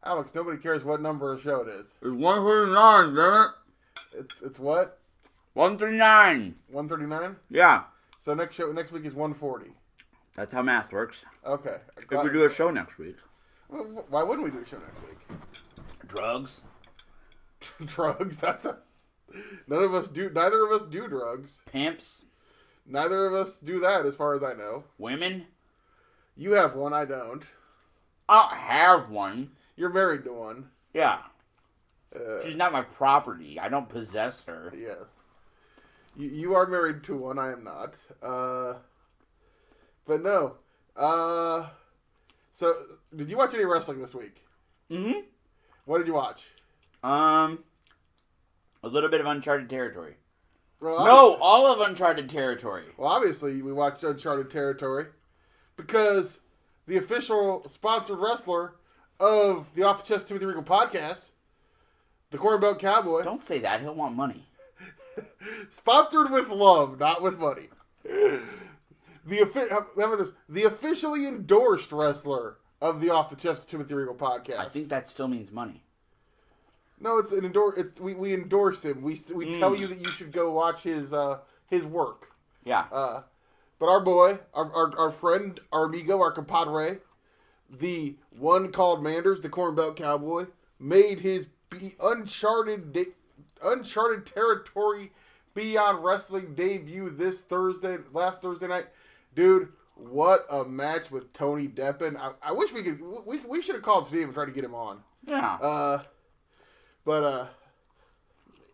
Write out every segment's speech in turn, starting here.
Alex, nobody cares what number of show it is. It's 139, damn it. It's what? 139. 139? Yeah. So next week is 140. That's how math works. Okay. If we do a show next week. Well, why wouldn't we do a show next week? Drugs. Drugs? Neither of us do drugs. Pimps. Neither of us do that, as far as I know. Women. You have one, I don't. I have one. You're married to one. Yeah. She's not my property. I don't possess her. Yes. You are married to one, I am not. But no. So, did you watch any wrestling this week? Mm-hmm. What did you watch? A little bit of Uncharted Territory. Well, no, all of Uncharted Territory. Well, obviously, we watched Uncharted Territory because the official sponsored wrestler of the Off the Chest Timothy Regal podcast, the Corn Belt Cowboy. Don't say that. He'll want money. Sponsored with love, not with money. The officially endorsed wrestler of the Off the Chest Timothy Regal podcast. I think that still means money. No, it's an endorse. We endorse him. We tell you that you should go watch his work. Yeah. But our boy, our friend, our amigo, our compadre, the one called Manders, the Corn Belt Cowboy, made his Uncharted Territory Beyond Wrestling debut last Thursday night. Dude, what a match with Tony Deppen. I wish we should have called Steve and tried to get him on. Yeah. But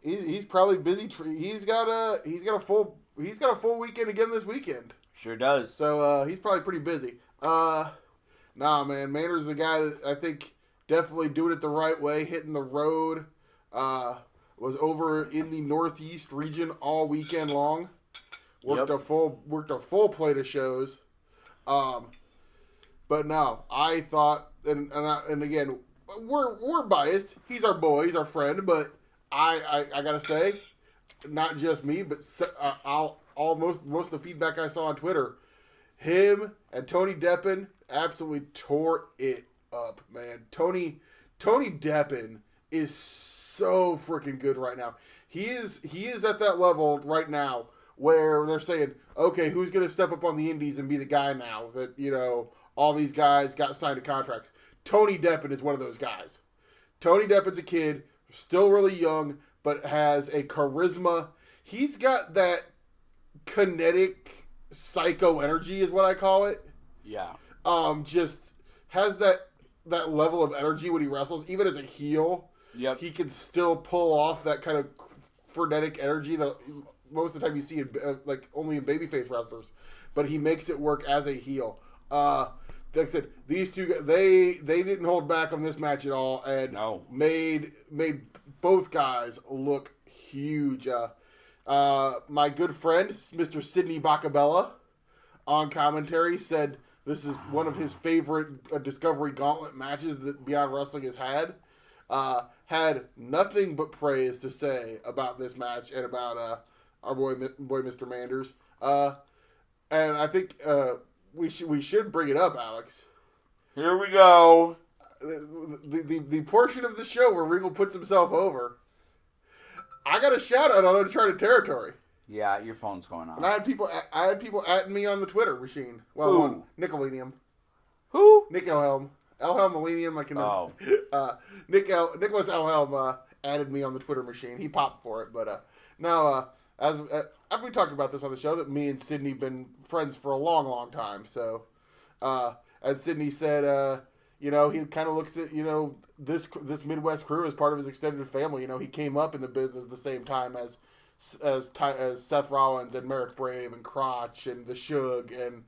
he's probably busy. He's got a full weekend again this weekend. Sure does. So he's probably pretty busy. Nah, man, Manners is a guy that I think definitely doing it the right way, hitting the road. Was over in the Northeast region all weekend long. Worked a full plate of shows. But no, I thought, and again, we're biased. He's our boy, he's our friend, but I gotta say, not just me, but most of the feedback I saw on Twitter, him and Tony Deppen absolutely tore it up, man. Tony Deppen is so freaking good right now. He is at that level right now where they're saying, okay, who's going to step up on the indies and be the guy now that, all these guys got signed to contracts. Tony Deppen is one of those guys. Tony Deppen's a kid, still really young, but has a charisma. He's got that kinetic psycho energy is what I call it. Yeah. Just has that level of energy when he wrestles, even as a heel. Yep. He can still pull off that kind of frenetic energy that most of the time you see in, only in babyface wrestlers, but he makes it work as a heel. Like I said, these two guys, they didn't hold back on this match at all, and made both guys look huge. My good friend, Mr. Sidney Bacabella, on commentary said this is one of his favorite Discovery Gauntlet matches that Beyond Wrestling has had. Had nothing but praise to say about this match and about our boy Mr. Manders. And I think we should bring it up, Alex. Here we go. The portion of the show where Regal puts himself over. I got a shout out on Uncharted Territory. Yeah, your phone's going on. And I had people atting me on the Twitter machine. Well, Nickelenium. Who? Nick Elhelm. Elhelm Millennium. I can. Oh. Nicholas Elhelm added me on the Twitter machine. He popped for it, but no. As we talked about this on the show, that me and Sydney been friends for a long, long time. So, as Sydney said, he kind of looks at this Midwest crew as part of his extended family. He came up in the business the same time as Seth Rollins and Merrick Brave and Crotch and the Shug and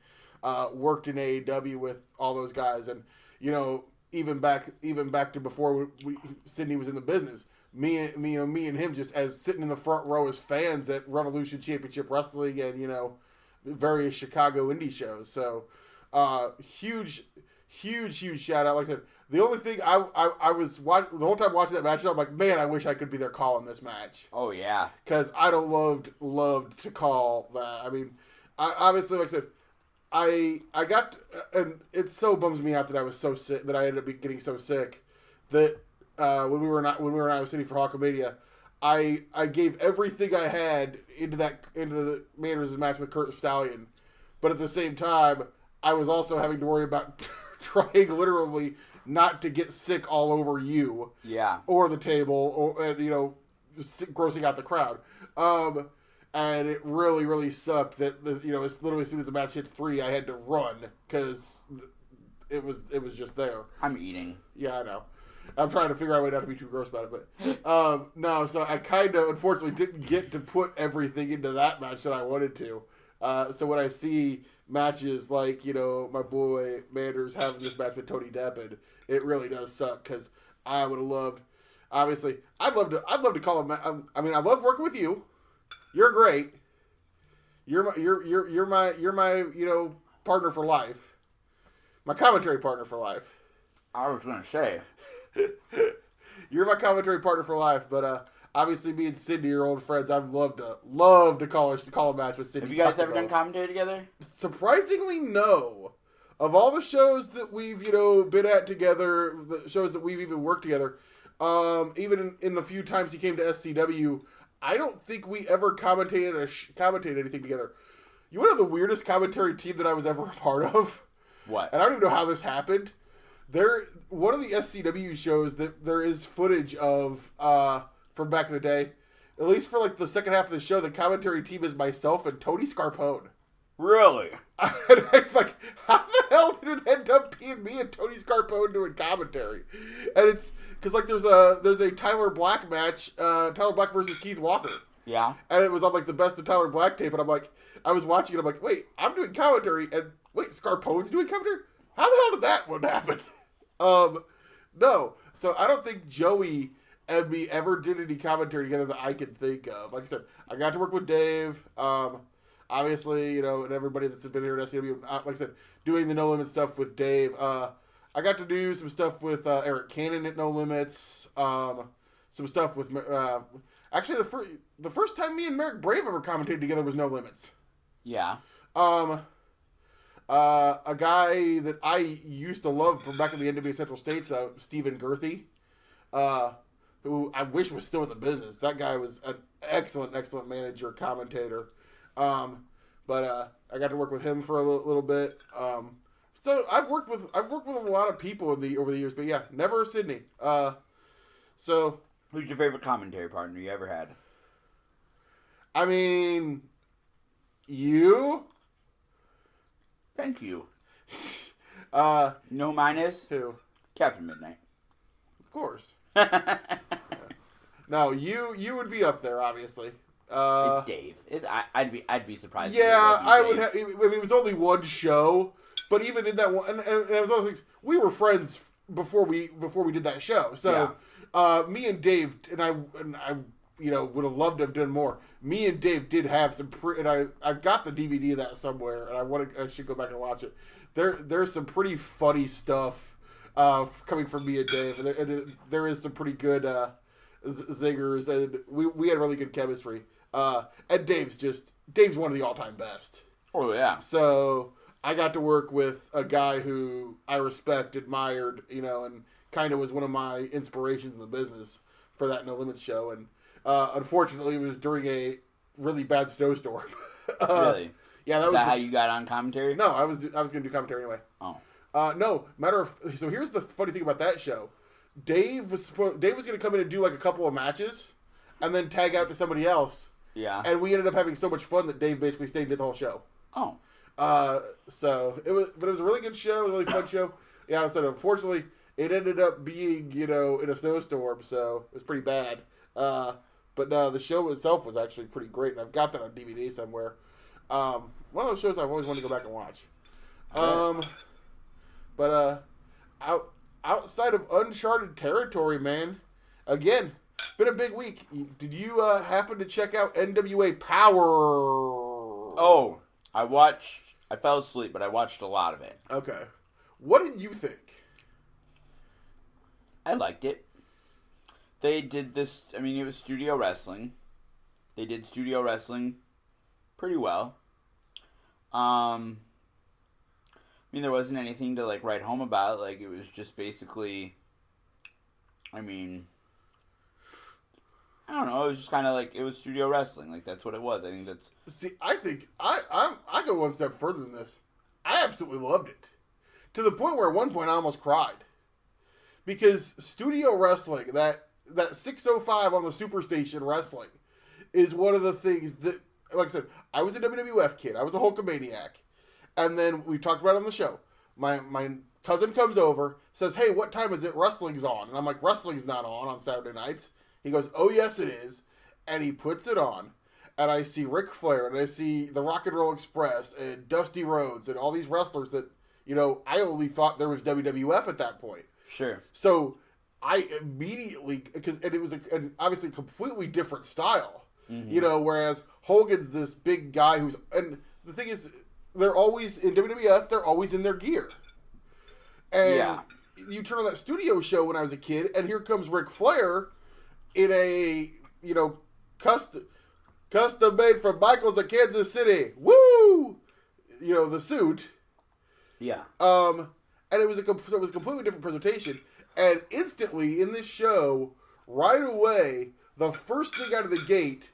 worked in AEW with all those guys. And even back to before Sydney was in the business. Me and him just as sitting in the front row as fans at Revolution Championship Wrestling and various Chicago indie shows. So huge shout out. Like I said, the only thing I was watching the whole time watching that match, I'm like, man, I wish I could be there calling this match. Oh yeah, because I'd have loved to call that. I mean, obviously, like I said, I got and it so bums me out that I was so sick that I ended up getting so sick that when we were in Iowa City for Hulkamania, I gave everything I had into the Manners' match with Kurt Stallion, but at the same time, I was also having to worry about trying literally not to get sick all over you, or the table, and grossing out the crowd. And it really, really sucked that as literally as soon as the match hits 3, I had to run because it was just there. I'm eating. Yeah, I know. I'm trying to figure out a way not to be too gross about it, but no. So I kind of unfortunately didn't get to put everything into that match that I wanted to. So when I see matches like my boy Manders having this match with Tony Deppen, it really does suck because I would have loved. Obviously, I'd love to call him. I mean, I love working with you. You're great. You're my partner for life. My commentary partner for life. I was gonna say. You're my commentary partner for life, but obviously me and Sydney are old friends. I'd love to call a match with Sydney. Have you guys ever done commentary together? Surprisingly, no. Of all the shows that we've been at together, the shows that we've even worked together, even in the few times he came to SCW, I don't think we ever commentated anything together. You want to know the weirdest commentary team that I was ever a part of? What? And I don't even know how this happened. One of the SCW shows that there is footage of from back in the day, at least for like the second half of the show, the commentary team is myself and Tony Scarpone. Really? And I'm like, how the hell did it end up being me and Tony Scarpone doing commentary? And it's because like there's a Tyler Black match, Tyler Black versus Keith Walker. Yeah. And it was on like the Best of Tyler Black tape, and I'm like, I was watching it, I'm like, wait, I'm doing commentary, and wait, Scarpone's doing commentary? How the hell did that one happen? No. So I don't think Joey and me ever did any commentary together that I can think of. Like I said, I got to work with Dave. Obviously, and everybody that's been here at SCW. Like I said, doing the No Limit stuff with Dave. I got to do some stuff with Eric Cannon at No Limits. Some stuff with actually the first time me and Merrick Brave ever commentated together was No Limits. Yeah. A guy that I used to love from back in the NWA Central States, Stephen Gerthy, who I wish was still in the business. That guy was an excellent manager, commentator. But I got to work with him for a little bit. So I've worked with a lot of people over the years, but yeah, never Sydney. So who's your favorite commentary partner you ever had? I mean, you. Thank you. Mine is? Who? Captain Midnight. Of course. No, you would be up there, obviously. It's Dave. I'd be surprised. Yeah, I would have. I mean, it was only one show, but even in that one, and it was also things. We were friends before we did that show. So, me and Dave and I would have loved to have done more. Me and Dave did have some and I've got the DVD of that somewhere, and I should go back and watch it. There's some pretty funny stuff coming from me and Dave, and there is some pretty good zingers, and we had really good chemistry. And Dave's one of the all-time best. Oh yeah. So I got to work with a guy who I respect, admired, and kind of was one of my inspirations in the business for that No Limits show. And unfortunately, it was during a really bad snowstorm. Really? Yeah. Is that how you got on commentary? No, I was going to do commentary anyway. Oh. No. So here's the funny thing about that show. Dave was going to come in and do like a couple of matches, and then tag out to somebody else. Yeah. And we ended up having so much fun that Dave basically stayed and did the whole show. Oh. So it was a really good show, a really fun show. Yeah, so unfortunately it ended up being, in a snowstorm, so it was pretty bad. But no, the show itself was actually pretty great, and I've got that on DVD somewhere. One of those shows I've always wanted to go back and watch. But outside of uncharted territory, man, again, been a big week. Did you happen to check out NWA Power? Oh, I fell asleep, but I watched a lot of it. Okay. What did you think? I liked it. They did this, it was studio wrestling. They did studio wrestling pretty well. There wasn't anything to, write home about. It was just basically I mean, I don't know. It was just kind of like, it was studio wrestling. Like, that's what it was. I think that's... See, I think I go one step further than this. I absolutely loved it. To the point where at one point I almost cried. Because studio wrestling, that 605 on the Superstation wrestling, is one of the things that, like I said, I was a WWF kid. I was a Hulkamaniac. And then we talked about it on the show. My cousin comes over, says, "Hey, what time is it? Wrestling's on." And I'm like, "Wrestling's not on Saturday nights." He goes, "Oh, yes, it is." And he puts it on. And I see Ric Flair, and I see the Rock and Roll Express, and Dusty Rhodes, and all these wrestlers that, I only thought there was WWF at that point. Sure. So I immediately, and it was obviously a completely different style, whereas Hogan's this big guy and the thing is, they're always, in WWF, they're always in their gear. And you turn on that studio show when I was a kid, and here comes Ric Flair in a, custom made from Michael's of Kansas City. Woo! The suit. Yeah. And it was a completely different presentation. And instantly in this show, right away, the first thing out of the gate,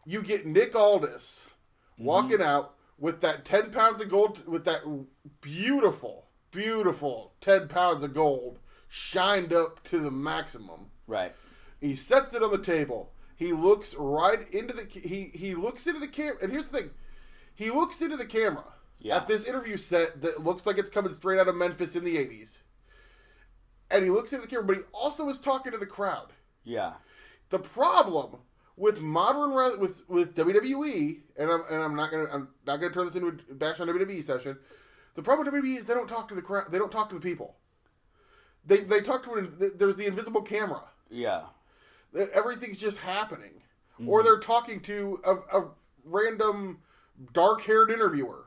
you get Nick Aldis walking out with that 10 pounds of gold, with that beautiful, beautiful 10 pounds of gold shined up to the maximum. Right. He sets it on the table. He looks right into he looks into the camera. And here's the thing. He looks into the camera at this interview set that looks like it's coming straight out of Memphis in the 80s. And he looks into the camera, but he also is talking to the crowd. Yeah. The problem with modern with WWE, and I'm not gonna turn this into a bash on WWE session. The problem with WWE is they don't talk to the crowd. They don't talk to the people. They talk to there's the invisible camera. Yeah. Everything's just happening, or they're talking to a random dark-haired interviewer.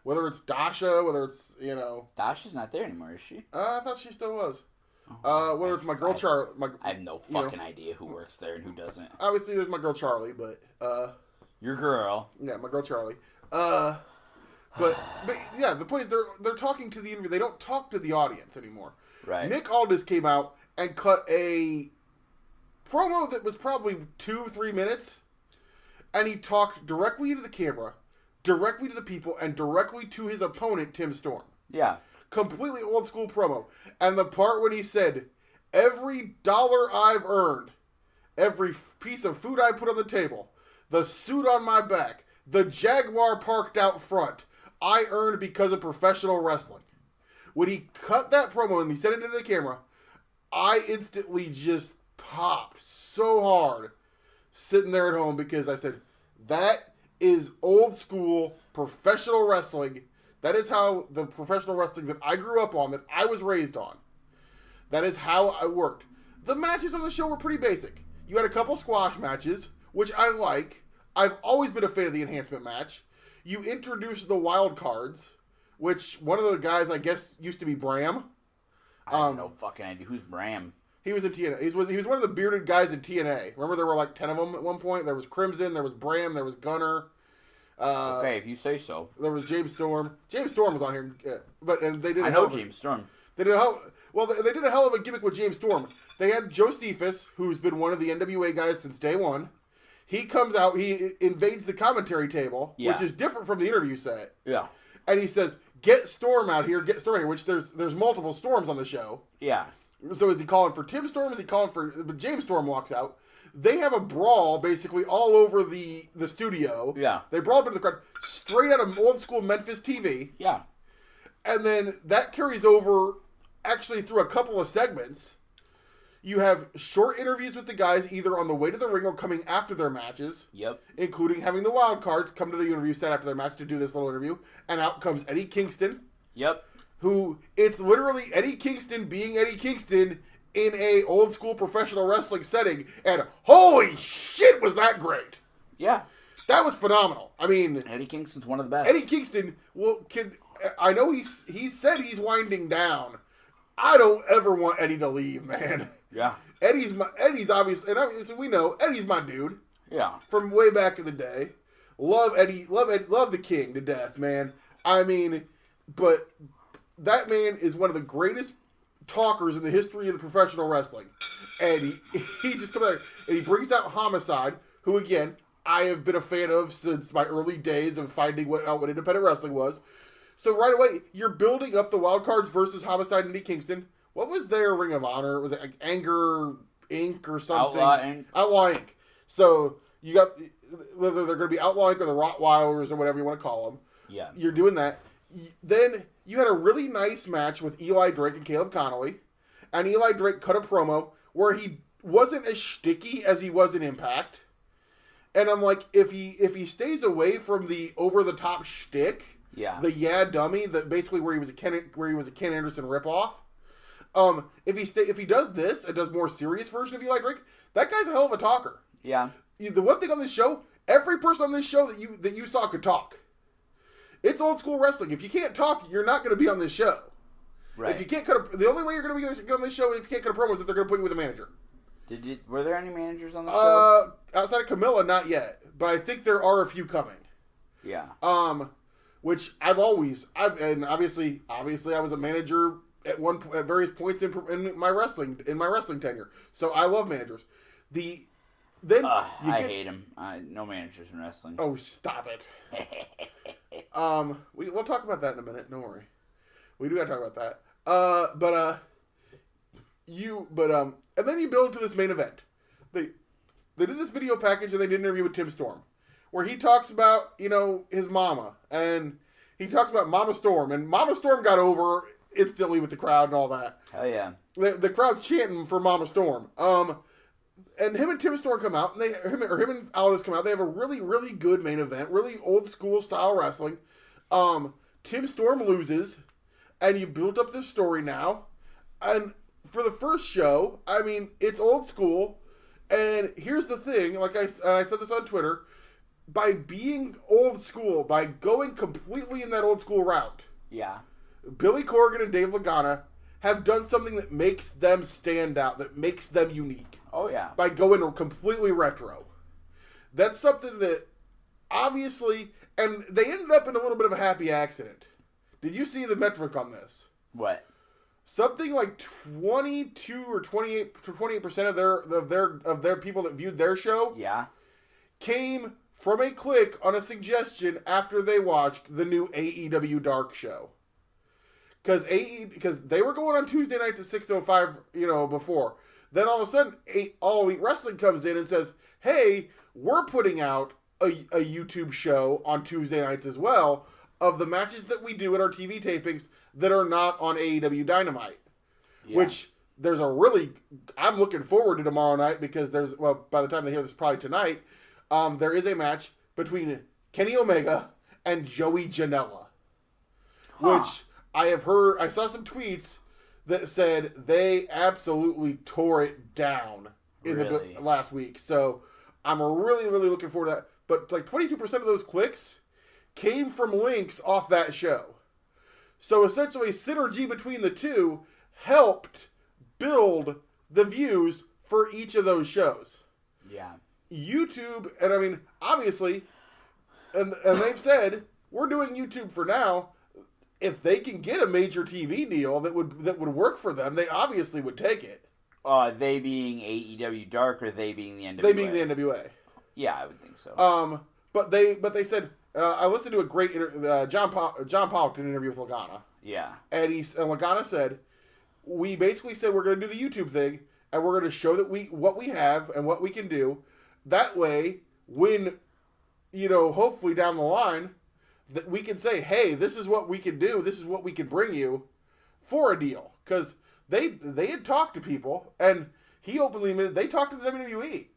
Whether it's Dasha, whether it's Dasha's not there anymore, is she? I thought she still was. Whether it's my girl Charlie. I have no fucking idea who works there and who doesn't. Obviously, there's my girl Charlie, but your girl. Yeah, my girl Charlie. But yeah, the point is they're talking to the interview. They don't talk to the audience anymore. Right. Nick Aldis came out and cut a promo that was probably 2-3 minutes, and he talked directly to the camera, directly to the people, and directly to his opponent, Tim Storm. Yeah. Completely old school promo. And the part when he said, "Every dollar I've earned, every piece of food I put on the table, the suit on my back, the Jaguar parked out front, I earned because of professional wrestling." When he cut that promo and he said it into the camera, I instantly just popped so hard sitting there at home because I said, that is old school professional wrestling. That is how the professional wrestling that I grew up on, that I was raised on. That is how I worked. The matches on the show were pretty basic. You had a couple squash matches, which I like. I've always been a fan of the enhancement match. You introduced the wild cards, which one of the guys, I guess, used to be Bram. I have no fucking idea. Who's Bram? He was in TNA. He was one of the bearded guys in TNA. Remember there were like 10 of them at one point? There was Crimson, there was Bram, there was Gunner. Okay, if you say so. There was James Storm. James Storm was on here, and they did. I know James Storm. They did they did a hell of a gimmick with James Storm. They had Josephus, who's been one of the NWA guys since day one. He comes out, he invades the commentary table, which is different from the interview set. Yeah. And he says, "Get Storm out here, get Storm here," which there's multiple Storms on the show. Yeah. So is he calling for Tim Storm? Is he calling for... But James Storm walks out. They have a brawl basically all over the studio. Yeah. They brawl into the crowd straight out of old school Memphis TV. Yeah. And then that carries over actually through a couple of segments. You have short interviews with the guys either on the way to the ring or coming after their matches. Yep. Including having the wild cards come to the interview set after their match to do this little interview. And out comes Eddie Kingston. Yep. Who, it's literally Eddie Kingston being Eddie Kingston in a old school professional wrestling setting, and holy shit was that great. Yeah. That was phenomenal. I mean... Eddie Kingston's one of the best. Eddie Kingston, I know he said he's winding down. I don't ever want Eddie to leave, man. Yeah. Eddie's obviously, and obviously we know, Eddie's my dude. Yeah. From way back in the day. Love Eddie, love the King to death, man. I mean, but... That man is one of the greatest talkers in the history of the professional wrestling. And he just comes out and he brings out Homicide, who, again, I have been a fan of since my early days of finding out what independent wrestling was. So right away, you're building up the Wild Cards versus Homicide and Eddie Kingston. What was their Ring of Honor? Was it like Anger Inc. or something? Outlaw Inc. Outlaw Inc. So you got, whether they're going to be Outlaw Inc. or the Rottweilers or whatever you want to call them. Yeah. You're doing that. Then you had a really nice match with Eli Drake and Caleb Connolly. And Eli Drake cut a promo where he wasn't as shticky as he was in Impact. And I'm like, if he stays away from the over-the-top shtick, the dummy, that basically where he was a Ken Anderson ripoff. If he does this and does more serious version of Eli Drake, that guy's a hell of a talker. Yeah. The one thing on this show, every person on this show that you saw could talk. It's old school wrestling. If you can't talk, you're not going to be on this show. Right. If you can't the only way you're going to be on this show if you can't cut a promo is if they're going to put you with a manager. Were there any managers on the show? Outside of Camilla, not yet, but I think there are a few coming. Yeah. Which and obviously I was a manager at various points in my wrestling tenure, so I love managers. I hate him. No managers in wrestling. Oh, stop it. We'll talk about that in a minute. Don't worry. We do got to talk about that. And then you build to this main event. They did this video package and they did an interview with Tim Storm, where he talks about, his mama, and he talks about Mama Storm, and Mama Storm got over instantly with the crowd and all that. Oh yeah. The crowd's chanting for Mama Storm. And him and Tim Storm come out, and him and Aldis come out. They have a really, really good main event, really old school style wrestling. Tim Storm loses, and you built up this story now. And for the first show, I mean, it's old school. And here's the thing, I said this on Twitter, by being old school, by going completely in that old school route, Billy Corgan and Dave Lagana have done something that makes them stand out, that makes them unique. Oh, yeah. By going completely retro. That's something that, obviously, and they ended up in a little bit of a happy accident. Did you see the metric on this? What? Something like 22 or 28% of their people that viewed their show came from a click on a suggestion after they watched the new AEW Dark show. Because they were going on Tuesday nights at 6:05, before. Then all of a sudden, All Elite Wrestling comes in and says, hey, we're putting out a YouTube show on Tuesday nights as well of the matches that we do at our TV tapings that are not on AEW Dynamite. Yeah. Which I'm looking forward to tomorrow night because by the time they hear this, probably tonight, there is a match between Kenny Omega and Joey Janela. Which I saw some tweets that said they absolutely tore it down in the last week. So I'm really, really looking forward to that. But 22% of those clicks came from links off that show. So essentially, synergy between the two helped build the views for each of those shows. Yeah. YouTube, and I mean, obviously, and they've said, we're doing YouTube for now. If they can get a major TV deal that would work for them, they obviously would take it. They being AEW Dark or they being the NWA? They being the NWA. Yeah, I would think so. But they said, I listened to a great John Pollock did an interview with Lagana. Yeah. And Lagana said, we basically said we're going to do the YouTube thing, and we're going to show that what we have and what we can do. That way, when, hopefully down the line, that we can say, hey, this is what we can do, this is what we can bring you for a deal. Because they had talked to people, and he openly admitted they talked to the WWE.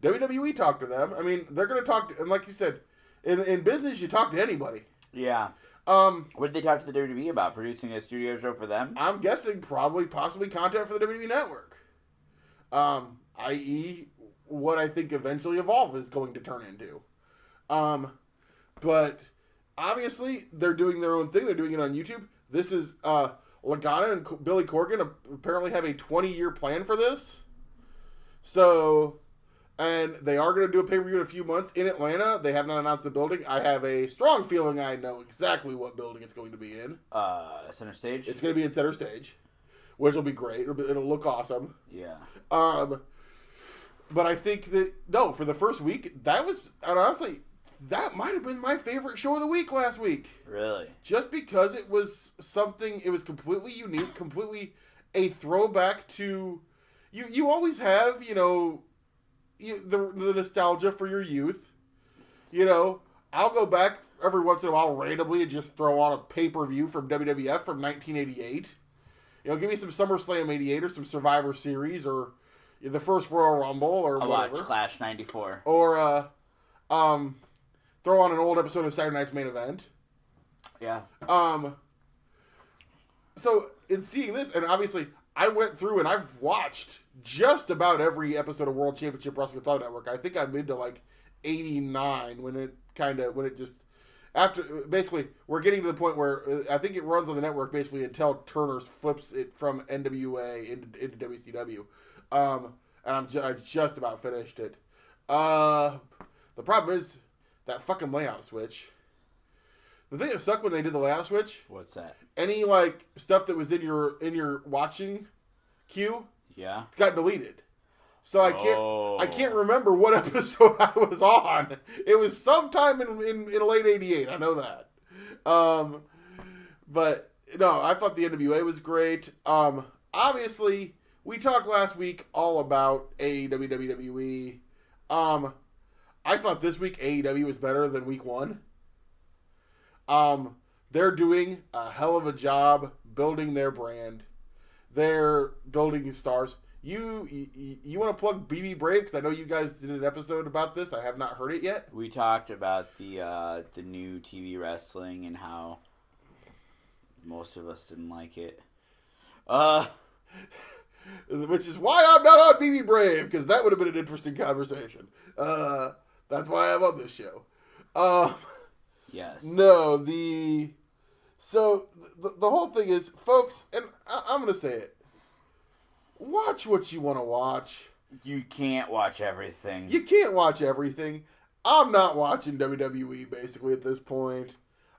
WWE talked to them. I mean, they're going to talk to, and like you said, in business, you talk to anybody. Yeah. What did they talk to the WWE about? Producing a studio show for them? I'm guessing possibly content for the WWE Network. I.e., what I think eventually Evolve is going to turn into. But obviously, they're doing their own thing. They're doing it on YouTube. This is Lagana and Billy Corgan apparently have a 20-year plan for this. So, and they are going to do a pay-per-view in a few months in Atlanta. They have not announced the building. I have a strong feeling I know exactly what building it's going to be in. Center Stage? It's going to be in Center Stage. which will be great. It'll look awesome. Yeah. But I think that, no, for the first week, that was, and honestly, that might have been my favorite show of the week last week. Really? Just because it was something, it was completely unique, completely a throwback to, you always have, the nostalgia for your youth. I'll go back every once in a while randomly and just throw on a pay-per-view from WWF from 1988. Give me some SummerSlam 88 or some Survivor Series or the first Royal Rumble or I'll whatever. watch Clash 94. Or, throw on an old episode of Saturday Night's Main Event. Yeah. So, in seeing this, and obviously, I went through and I've watched just about every episode of World Championship Wrestling Talk Network. I think I'm into 89 when it just, after, basically, we're getting to the point where I think it runs on the network basically until Turner flips it from NWA into WCW. And I just about finished it. The problem is that fucking layout switch. The thing that sucked when they did the layout switch. What's that? Any stuff that was in your watching queue. Yeah. Got deleted. So I can't remember what episode I was on. It was sometime in late '88. I know that. But no, I thought the NWA was great. Obviously, we talked last week all about AEW, WWE. I thought this week AEW was better than week 1. They're doing a hell of a job building their brand. They're building stars. You want to plug BB Brave? Because I know you guys did an episode about this. I have not heard it yet. We talked about the new TV wrestling and how most of us didn't like it. Which is why I'm not on BB Brave, because that would have been an interesting conversation. That's why I'm on this show. Yes. No, the whole thing is, folks, and I'm going to say it. Watch what you want to watch. You can't watch everything. You can't watch everything. I'm not watching WWE, basically, at this point.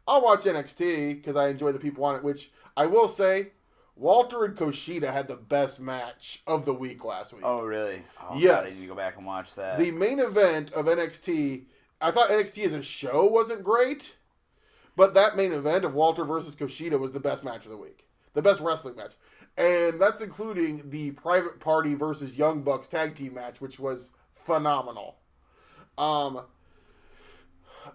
I'll watch NXT, because I enjoy the people on it, which I will say, Walter and Kushida had the best match of the week last week. Oh, really? Oh, yes. God, I need to go back and watch that. The main event of NXT, I thought NXT as a show wasn't great, but that main event of Walter versus Kushida was the best match of the week. The best wrestling match. And that's including the Private Party versus Young Bucks tag team match, which was phenomenal. But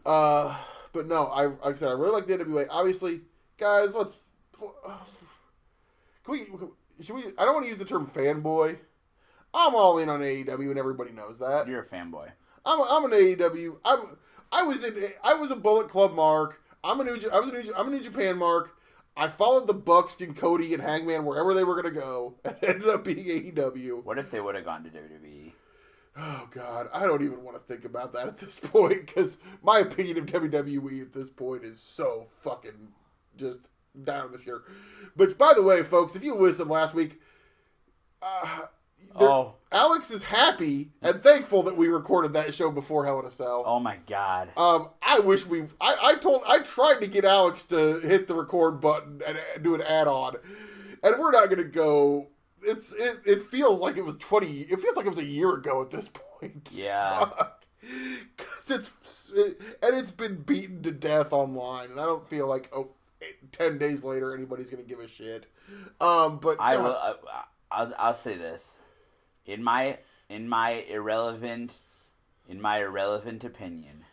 no, like I said, I really like the NWA. Obviously, guys, should we? I don't want to use the term fanboy. I'm all in on AEW, and everybody knows that. You're a fanboy. I'm an AEW. I was a Bullet Club mark. I'm a New Japan mark. I followed the Bucks and Cody and Hangman wherever they were going to go. And it ended up being AEW. What if they would have gone to WWE? Oh, God. I don't even want to think about that at this point, because my opinion of WWE at this point is so fucking just down in the shitter. But, by the way, folks, if you listened last week, Alex is happy and thankful that we recorded that show before Hell in a Cell. Oh, my God. I wish I tried to get Alex to hit the record button and do an add-on, and we're not going to go. It feels like it was it feels like it was a year ago at this point. Yeah. Because it's been beaten to death online, and I don't feel like 10 days later anybody's going to give a shit. But I'll say this. In my irrelevant opinion,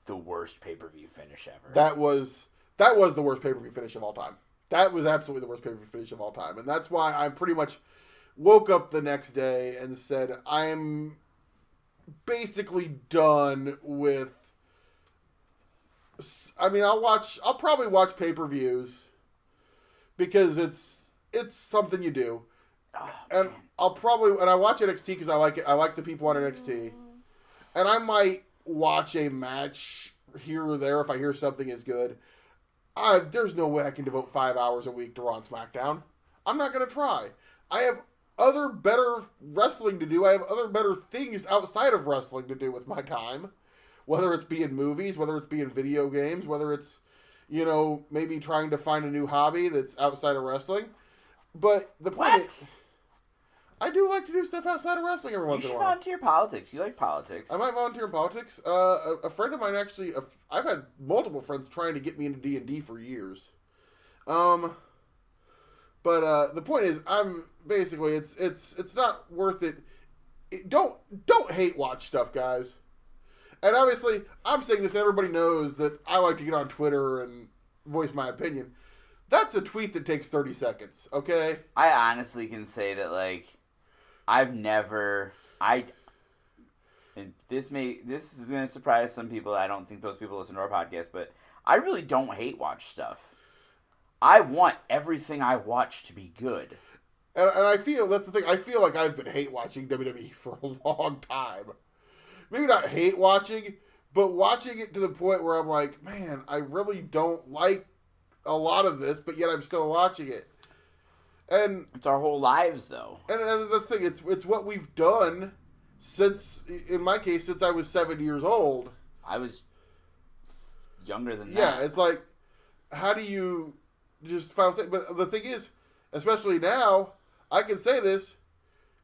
the worst pay-per-view finish ever. That was the worst pay-per-view finish of all time. That was absolutely the worst pay-per-view finish of all time. And that's why I pretty much woke up the next day and said, I'm basically done with... I mean, I'll probably watch pay-per-views because it's something you do. Oh, and man. I watch NXT because I like it. I like the people on NXT. And I might watch a match here or there if I hear something is good. There's no way I can devote 5 hours a week to Raw and SmackDown. I'm not going to try. I have other better wrestling to do. I have other better things outside of wrestling to do with my time. Whether it's be in movies, whether it's be in video games, whether it's, maybe trying to find a new hobby that's outside of wrestling. But the point is, I do like to do stuff outside of wrestling every once in a while. You should volunteer politics. You like politics. I might volunteer in politics. A friend of mine actually, I've had multiple friends trying to get me into D&D for years. But the point is, I'm basically, it's not worth it. Don't hate watch stuff, guys. And obviously, I'm saying this, and everybody knows that I like to get on Twitter and voice my opinion. That's a tweet that takes 30 seconds, okay? I honestly can say that, like, and this is going to surprise some people. I don't think those people listen to our podcast, but I really don't hate watch stuff. I want everything I watch to be good. And I feel, that's the thing, I feel like I've been hate watching WWE for a long time. Maybe not hate watching, but watching it to the point where I'm like, man, I really don't like a lot of this, but yet I'm still watching it. And it's our whole lives, though. And that's the thing, it's what we've done since, in my case, since I was 7 years old. I was younger than that. Yeah, it's like, how do you just finally say? But the thing is, especially now, I can say this,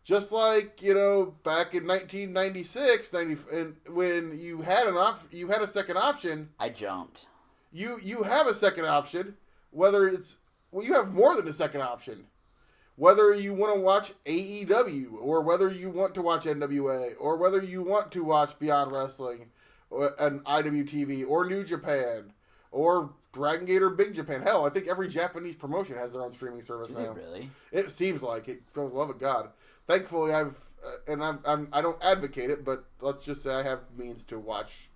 just like, back in 1996, when you had you had a second option. I jumped. You have a second option, whether it's, well, you have more than a second option. Whether you want to watch AEW, or whether you want to watch NWA, or whether you want to watch Beyond Wrestling, and IWTV, or New Japan, or Dragon Gate or Big Japan. Hell, I think every Japanese promotion has their own streaming service now. Is it really? It seems like it. For the love of God. Thankfully, I don't advocate it, but let's just say I have means to watch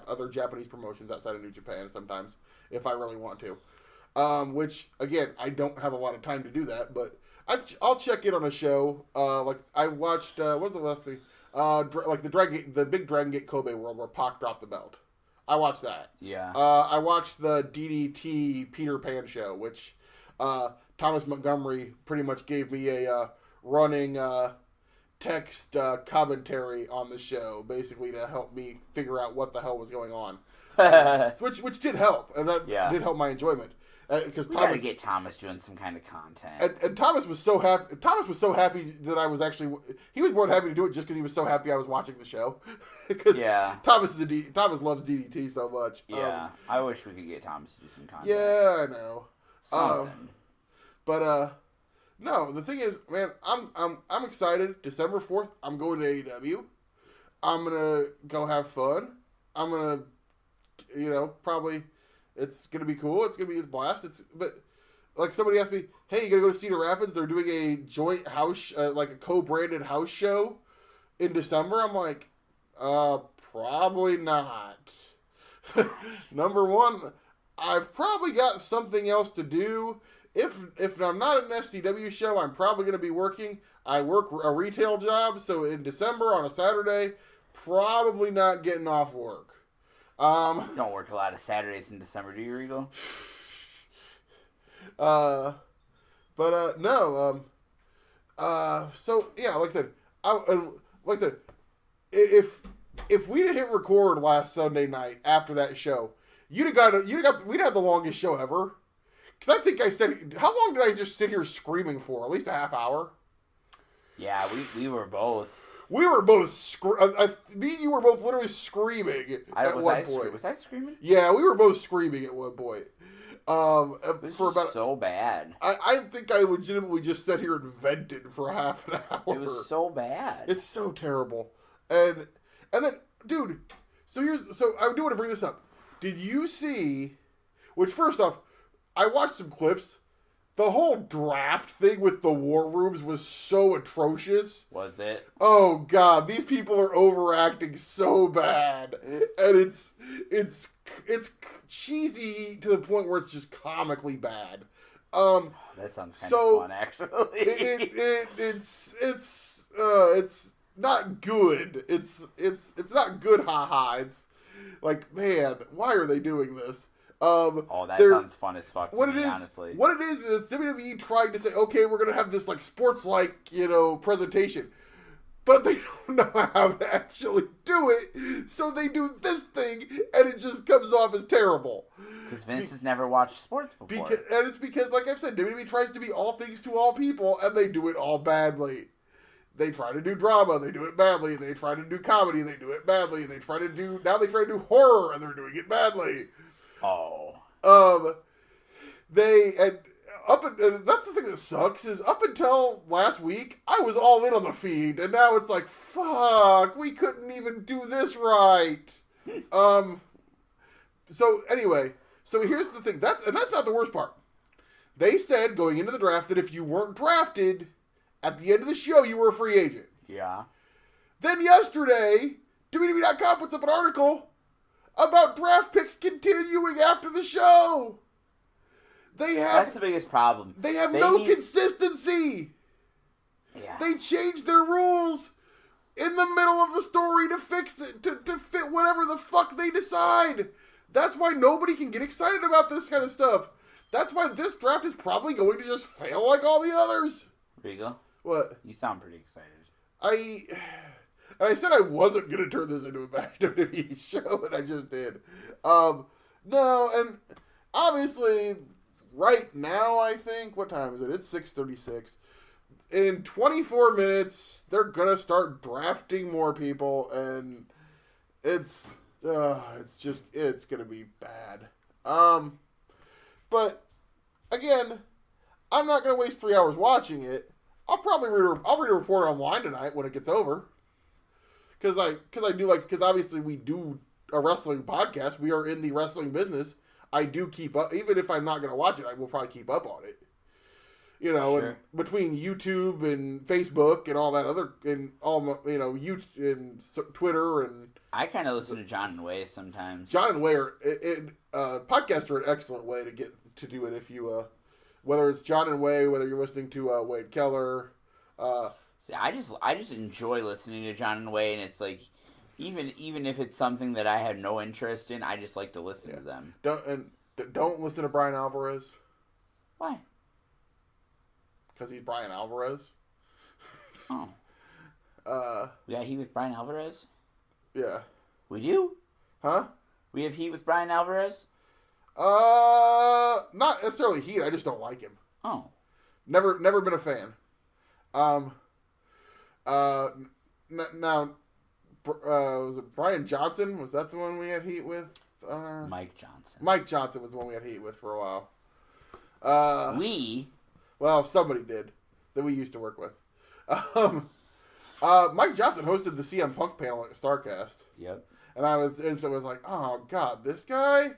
other Japanese promotions outside of New Japan sometimes, if I really want to. Which, again, I don't have a lot of time to do that, but I'll check in on a show. Like, I watched, what was the last thing? Like the big Dragon Gate Kobe World where Pac dropped the belt. I watched that. Yeah. I watched the DDT Peter Pan show, which Thomas Montgomery pretty much gave me a running text commentary on the show, basically to help me figure out what the hell was going on. Which did help, and that did help my enjoyment. Because we gotta get Thomas doing some kind of content. And Thomas was so happy. Thomas was so happy that I was actually. He was more than happy to do it just because he was so happy I was watching the show. Because Thomas loves DDT so much. Yeah, I wish we could get Thomas to do some content. Yeah, I know. Something. No. The thing is, man, I'm excited. December 4th, I'm going to AEW. I'm gonna go have fun. I'm gonna, probably. It's going to be cool. It's going to be a blast. But, like, somebody asked me, hey, you going to go to Cedar Rapids? They're doing a joint house, like a co-branded house show in December. I'm like, probably not. Number one, I've probably got something else to do. If I'm not at an SCW show, I'm probably going to be working. I work a retail job, so in December on a Saturday, probably not getting off work. You don't work a lot of Saturdays in December, do you, Regal? No. So yeah, like I said, if we didn't hit record last Sunday night after that show, we'd have the longest show ever. Because I think I said, how long did I just sit here screaming for? At least a half hour. Yeah, we were both. We were both me and you were both literally screaming at one point. Was I screaming? Yeah, we were both screaming at one point. This for about so bad. I think I legitimately just sat here and vented for half an hour. It was so bad. It's so terrible. And then, dude, so I do want to bring this up. Did you see? Which, first off, I watched some clips. The whole draft thing with the war rooms was so atrocious. Was it? Oh God, these people are overacting so bad, and it's cheesy to the point where it's just comically bad. That sounds kind of fun, actually. It's not good. It's not good. Haha. It's like, man, why are they doing this? That sounds fun as fuck. Honestly, what it is, it's WWE trying to say, okay, we're gonna have this like sports-like, presentation, but they don't know how to actually do it, so they do this thing, and it just comes off as terrible. Because Vince has never watched sports before. And it's because, like I've said, WWE tries to be all things to all people, and they do it all badly. They try to do drama, they do it badly. They try to do comedy, they do it badly. Now they try to do horror, and they're doing it badly. Oh. That's the thing that sucks, is up until last week, I was all in on the feed, and now it's like, fuck, we couldn't even do this right. So anyway, here's the thing, that's not the worst part. They said, going into the draft, that if you weren't drafted, at the end of the show, you were a free agent. Yeah. Then yesterday, WWE.com puts up an article about draft picks continuing after the show. That's the biggest problem. They have no consistency. Yeah. They change their rules in the middle of the story to fix it, to fit whatever the fuck they decide. That's why nobody can get excited about this kind of stuff. That's why this draft is probably going to just fail like all the others. Regal? What? You sound pretty excited. I said I wasn't going to turn this into a back WWE show, and I just did. No, and obviously, right now, I think, what time is it? It's 6:36. In 24 minutes, they're going to start drafting more people, and it's going to be bad. But, again, I'm not going to waste 3 hours watching it. I'll read a report online tonight when it gets over. Because obviously we do a wrestling podcast. We are in the wrestling business. I do keep up, even if I'm not going to watch it, I will probably keep up on it. You know, sure. And between YouTube and Facebook and all that other, and all, YouTube and Twitter and... I kind of listen to John and Way sometimes. John and Way podcasts are an excellent way to do it if you, whether it's John and Way, whether you're listening to Wade Keller. See, I just enjoy listening to John and Way, and it's like, even if it's something that I have no interest in, I just like to listen to them. Don't listen to Brian Alvarez. Why? Because he's Brian Alvarez. Oh. We got heat with Brian Alvarez? Yeah. We do? Huh? We have heat with Brian Alvarez? Not necessarily heat. I just don't like him. Oh. Never been a fan. Now, was it Brian Johnson? Was that the one we had heat with? Mike Johnson. Mike Johnson was the one we had heat with for a while. Well, somebody did that we used to work with. Mike Johnson hosted the CM Punk panel at StarCast. Yep. And I was like, oh god, this guy.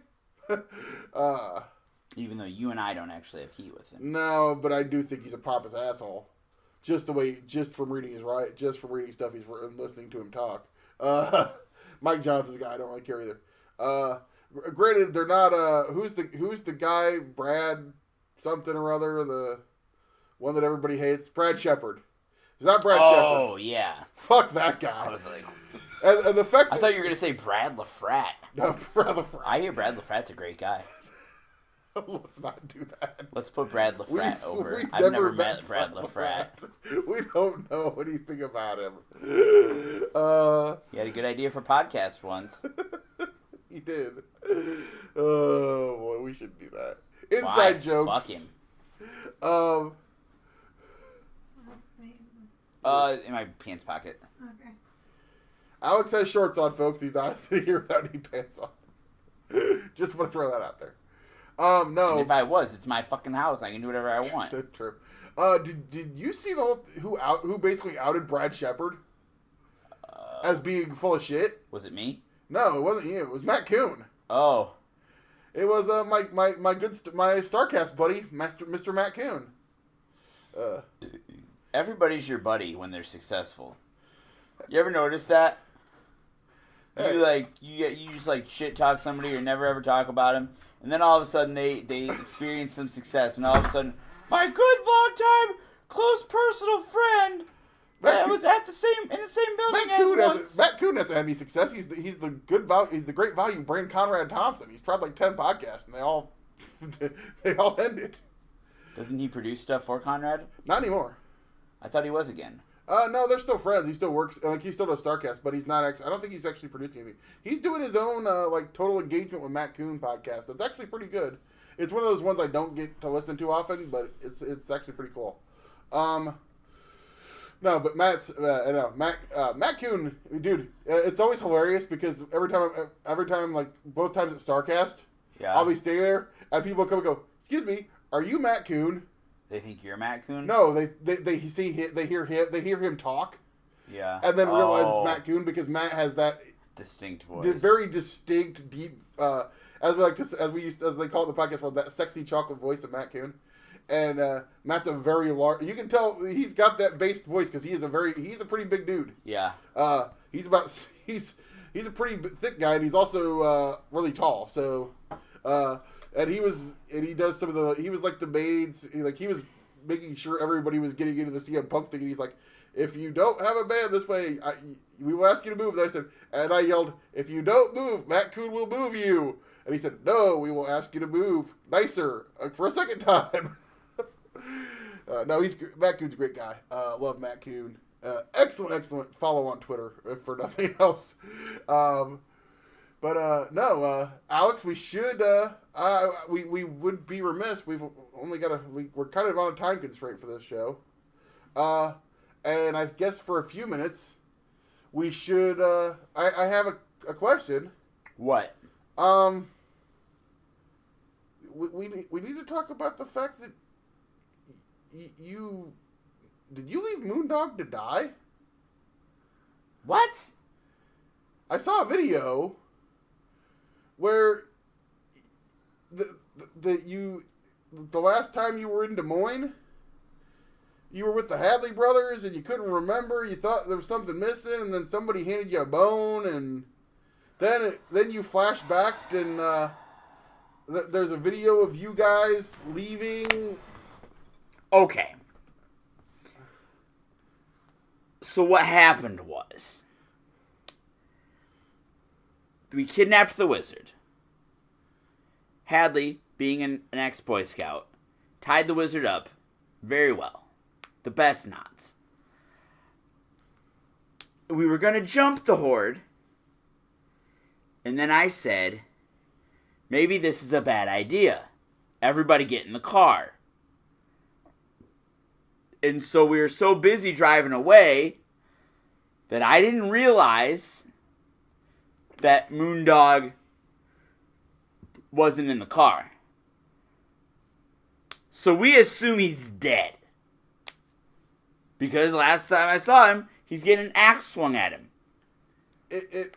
Even though you and I don't actually have heat with him. No, but I do think he's a pompous asshole. Just from reading stuff he's and listening to him talk. Mike Johnson's a guy I don't really care either. Granted, they're not. Who's the guy? Brad something or other, the one that everybody hates. Brad Shepard. Is that Brad Shepard? Oh yeah. Fuck that guy. I was like, and the fact I thought you were gonna say Brad LaFrat. No, Brad LaFrat. I hear Brad LaFrat's a great guy. Let's not do that. Let's put Brad LaFrat over. I've never met Brad LaFrat. We don't know anything about him. He had a good idea for podcast once. He did. Oh boy, we should do that. Inside jokes. Fuck him. In my pants pocket. Okay. Alex has shorts on, folks. He's not sitting here without any pants on. Just want to throw that out there. No. And if I was, it's my fucking house. I can do whatever I want. That's true. Did you see the whole who basically outed Brad Shepard as being full of shit? Was it me? No, it wasn't you. It was Matt Kuhn. Oh. It was my StarCast buddy, Mr. Matt Kuhn. Everybody's your buddy when they're successful. You ever notice that? Hey. You just like shit talk somebody or never ever talk about them, and then all of a sudden they experience some success, and all of a sudden, my good long-time close personal friend that was in the same building as once. Matt Kuhn hasn't had any success. He's the great value Brand Conrad Thompson. He's tried like 10 podcasts, and they all ended. Doesn't he produce stuff for Conrad? Not anymore. I thought he was again. No, they're still friends. He still works. Like he still does Starcast, but he's not. I don't think he's actually producing anything. He's doing his own like Total Engagement with Matt Coon podcast. It's actually pretty good. It's one of those ones I don't get to listen to often, but it's actually pretty cool. No, but Matt Coon, dude, it's always hilarious because every time like both times at Starcast, I'll be staying there and people come and go, "Excuse me, are you Matt Coon?" They think you're Matt Coon? No, they hear him talk. Yeah. And then realize it's Matt Coon because Matt has that distinct voice. Very distinct, deep, as they call it in the podcast world, that sexy chocolate voice of Matt Coon. And Matt's a very large. You can tell he's got that bass voice because he's a pretty big dude. Yeah. He's a pretty thick guy, and he's also really tall. So, he does some of the. He was like the maids. He was making sure everybody was getting into the CM Punk thing. And he's like, if you don't have a band this way, we will ask you to move. And I yelled, if you don't move, Matt Coon will move you. And he said, no, we will ask you to move nicer for a second time. No, Matt Coon's a great guy. Love Matt Coon. Excellent follow on Twitter, if for nothing else. No, Alex, we should. We would be remiss. We're kind of on a time constraint for this show. And I guess for a few minutes, we should. I have a question. What? We need to talk about the fact that did you leave Moondog to die? What? I saw a video where the last time you were in Des Moines, you were with the Hadley brothers and you couldn't remember. You thought there was something missing, and then somebody handed you a bone, and then you flash back and there's a video of you guys leaving. Okay. So what happened was, we kidnapped the wizard. Hadley, being an ex-Boy Scout, tied the wizard up very well. The best knots. We were going to jump the horde, and then I said, maybe this is a bad idea. Everybody get in the car. And so we were so busy driving away that I didn't realize that Moondog wasn't in the car. So we assume he's dead. Because last time I saw him, he's getting an axe swung at him. It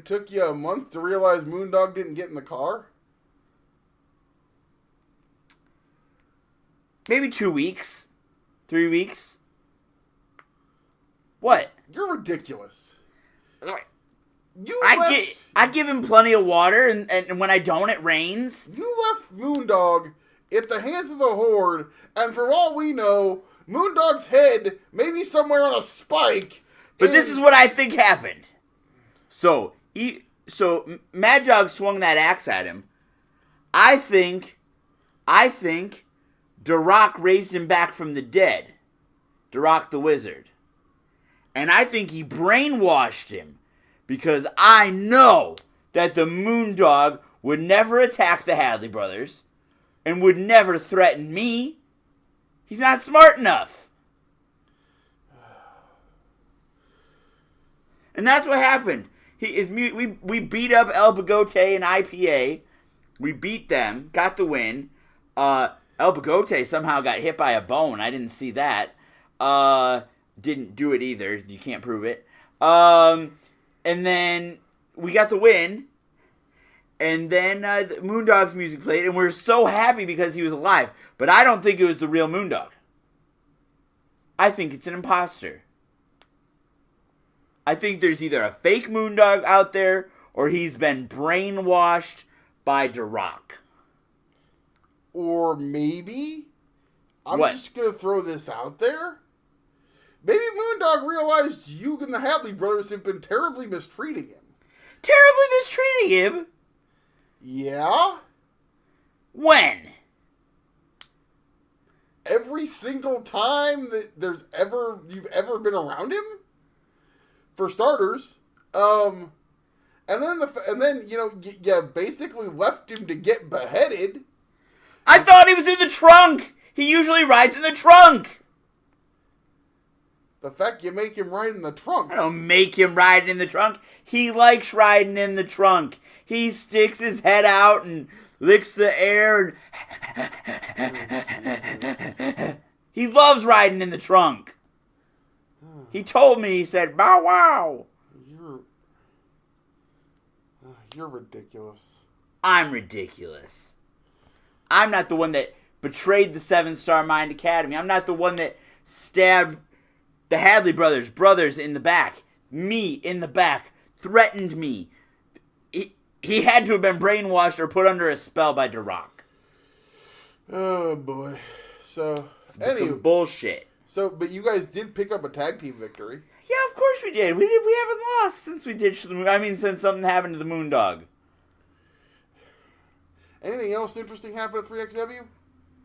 took you a month to realize Moondog didn't get in the car? Maybe 2 weeks. 3 weeks. What? You're ridiculous. I give him plenty of water, and when I don't, it rains. You left Moondog at the hands of the Horde, and for all we know, Moondog's head may be somewhere on a spike. But this is what I think happened. So Mad Dog swung that axe at him. I think Duroc raised him back from the dead. Duroc the wizard. And I think he brainwashed him. Because I know that the Moondog would never attack the Hadley brothers. And would never threaten me. He's not smart enough. And that's what happened. We beat up El Bigote and IPA. We beat them. Got the win. El Bigote somehow got hit by a bone. I didn't see that. Didn't do it either. You can't prove it. And then we got the win. And then the Moondog's music played. And we were so happy because he was alive. But I don't think it was the real Moondog. I think it's an imposter. I think there's either a fake Moondog out there or he's been brainwashed by Duroc. Or maybe, I'm what? Just going to throw this out there. Maybe Moondog realized you and the Hadley brothers have been terribly mistreating him. Terribly mistreating him? Yeah? When? every single time that you've ever been around him, for starters. And then you basically left him to get beheaded. I thought he was in the trunk. He usually rides in the trunk. The fact you make him ride in the trunk. I don't make him ride in the trunk. He likes riding in the trunk. He sticks his head out and licks the air. He loves riding in the trunk. He told me, he said, bow wow. You're ridiculous. I'm ridiculous. I'm not the one that betrayed the 7-Star Mind Academy. I'm not the one that stabbed the Hadley brothers in the back. Me in the back. Threatened me. He had to have been brainwashed or put under a spell by The Rock. Oh, boy. So, some bullshit. So, but you guys did pick up a tag team victory. Yeah, of course we did. We haven't lost since since something happened to the Moondog. Anything else interesting happened at 3XW?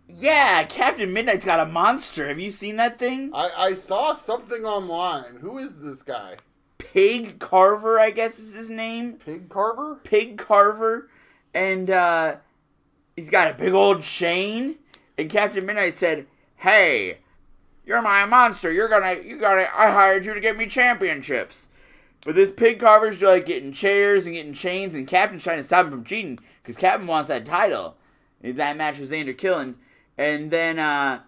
Yeah, Captain Midnight's got a monster. Have you seen that thing? I saw something online. Who is this guy? Pig Carver, I guess is his name. Pig Carver? Pig Carver. And he's got a big old chain. And Captain Midnight said, hey, you're my monster. I hired you to get me championships. But this Pig Carver's like getting chairs and getting chains. And Captain's trying to stop him from cheating. Because Captain wants that title. That match was Xander Killen. And then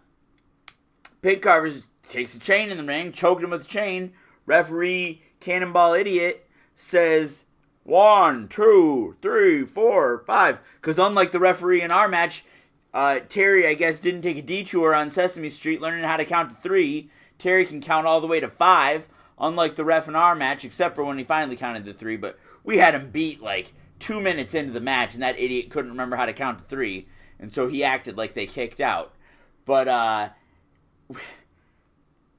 Pig Carver takes the chain in the ring, choked him with the chain. Referee Cannonball Idiot says 1, 2, 3, 4, 5. Because unlike the referee in our match, Terry, I guess, didn't take a detour on Sesame Street learning how to count to 3. Terry can count all the way to 5, unlike the ref in our match, except for when he finally counted to 3. But we had him beat like 2 minutes into the match, and that idiot couldn't remember how to count to 3. And so he acted like they kicked out. But,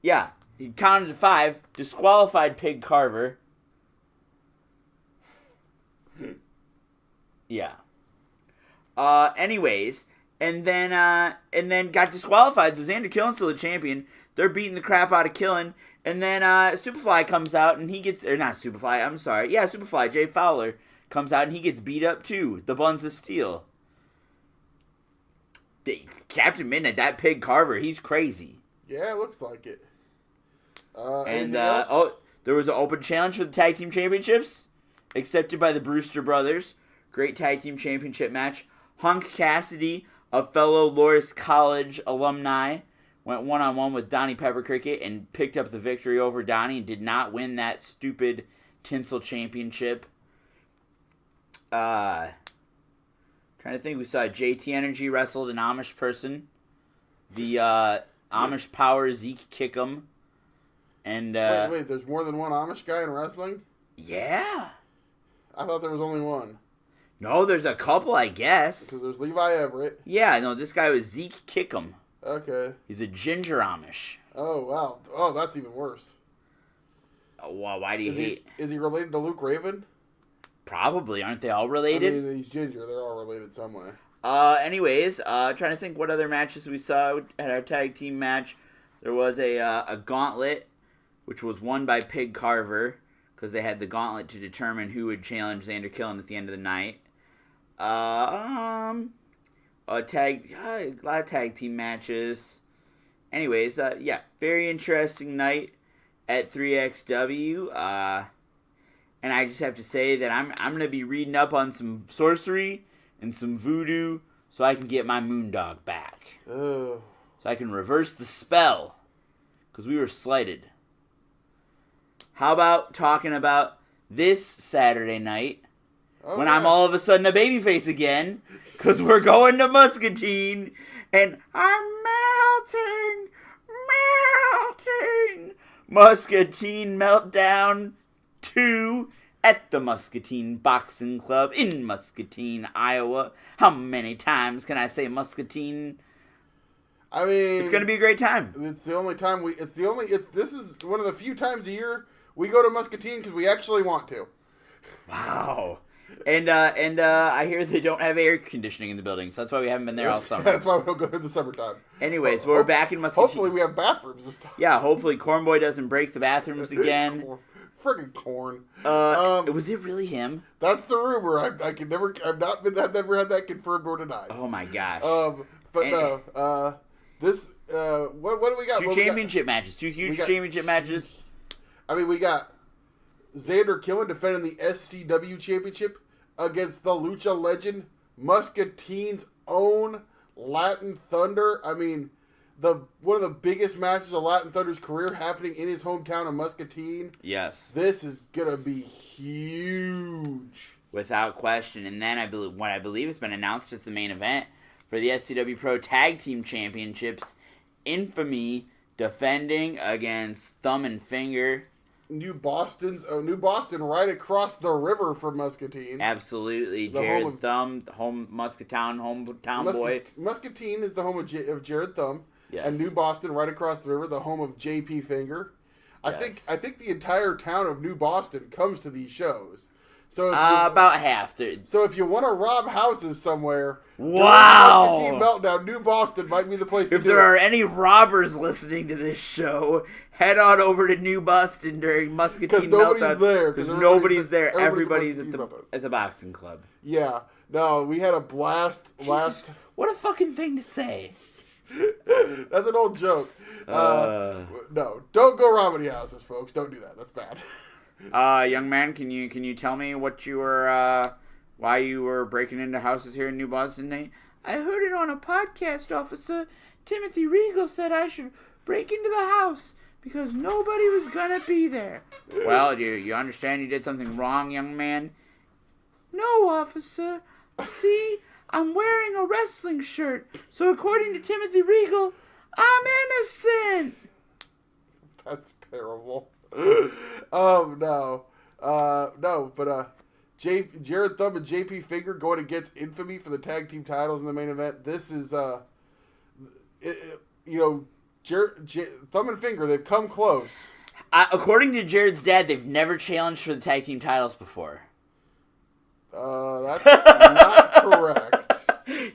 yeah, he counted to 5, disqualified Pig Carver. Yeah. Anyways, and then got disqualified. So Xander Killen's still the champion. They're beating the crap out of Killen. And then Superfly comes out and he gets, or not Superfly, I'm sorry. Yeah, Superfly, Jay Fowler, comes out and he gets beat up too. The Buns of Steel. Captain Midnight, that Pig Carver, he's crazy. Yeah, it looks like it. And there was an open challenge for the Tag Team Championships, accepted by the Brewster Brothers. Great Tag Team Championship match. Hunk Cassidy, a fellow Loris College alumni, went one-on-one with Donnie Pepper Cricket and picked up the victory over Donnie and did not win that stupid Tinsel Championship. Trying to think, we saw JT Energy wrestled an Amish person. The Amish Power Zeke Kickham. And wait, there's more than one Amish guy in wrestling? Yeah. I thought there was only one. No, there's a couple, I guess. Because there's Levi Everett. Yeah, no, this guy was Zeke Kickham. Okay. He's a ginger Amish. Oh, wow. Oh, that's even worse. Oh, wow, why do you hate... Is he related to Luke Raven? Probably. Aren't they all related? I mean, he's ginger. They're all related some way. Anyways, trying to think what other matches we saw at our tag team match. There was a gauntlet, which was won by Pig Carver, because they had the gauntlet to determine who would challenge Xander Killen at the end of the night. A lot of tag team matches. Anyways, yeah, very interesting night at 3XW. And I just have to say that I'm gonna be reading up on some sorcery and some voodoo so I can get my Moondog back. Oh. So I can reverse the spell, because we were slighted. How about talking about this Saturday night when I'm all of a sudden a babyface again, because we're going to Muscatine and I'm melting. Muscatine Meltdown 2 at the Muscatine Boxing Club in Muscatine, Iowa. How many times can I say Muscatine? I mean, it's going to be a great time. It's the only time this is one of the few times a year we go to Muscatine because we actually want to. Wow. And I hear they don't have air conditioning in the building, so that's why we haven't been there all summer. That's why we don't go there in the summertime. Anyways, we're back in Muscatine. Hopefully we have bathrooms this time. Yeah, hopefully Corn Boy doesn't break the bathrooms again. Friggin' Corn. Was it really him? That's the rumor. I've never had that confirmed or denied. Oh my gosh. This what do we got? Two championship matches. Two huge championship matches. I mean, we got Xander Killen defending the SCW championship against the Lucha legend, Muscatine's own Latin Thunder. I mean, one of the biggest matches of Latin Thunder's career happening in his hometown of Muscatine. Yes. This is going to be huge. Without question. And then I believe has been announced as the main event for the SCW Pro Tag Team Championships. Infamy defending against Thumb and Finger. New Boston right across the river from Muscatine. Absolutely. Jared Thumb, hometown boy. Muscatine is the home of Jared Thumb. Yes. And New Boston right across the river, the home of JP Finger. I think the entire town of New Boston comes to these shows. So about half. So if you want to rob houses somewhere, wow, Muscatine Meltdown, New Boston might be the place to do it. If there are any robbers listening to this show, head on over to New Boston during Muscatine Meltdown. Because nobody's there. Everybody's at the boxing club. Yeah. No, we had a blast. What a fucking thing to say. That's an old joke. No, don't go robbing houses, folks. Don't do that. That's bad. Young man, can you tell me what you were, why you were breaking into houses here in New Boston today? I heard it on a podcast, officer. Timothy Regal said I should break into the house because nobody was gonna be there. Well, you understand you did something wrong, young man? No, officer. See, I'm wearing a wrestling shirt, so according to Timothy Regal, I'm innocent. That's terrible. No, but Jared Thumb and JP Finger going against Infamy for the tag team titles in the main event. This is, Thumb and Finger, they've come close. According to Jared's dad, they've never challenged for the tag team titles before. That's not correct.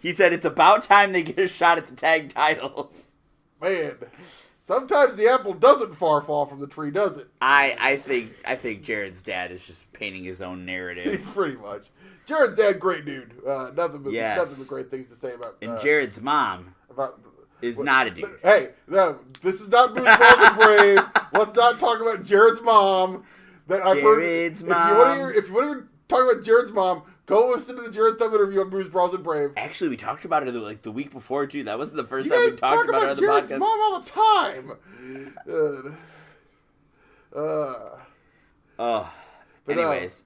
He said it's about time they get a shot at the tag titles. Man, sometimes the apple doesn't far fall from the tree, does it? I think Jared's dad is just painting his own narrative. Pretty much. Jared's dad, great dude. Nothing but great things to say about. And Jared's mom is not a dude. Hey, no, this is not Bruce Balls Brave. Let's not talk about Jared's mom. Jared's mom. If you want to hear talk about Jared's mom, go listen to the Jared Thumb interview on Bruce Brawls Brave. Actually, we talked about it like the week before too. That wasn't the first time we talked about it on the Jared's podcast. mom all the time. Anyways,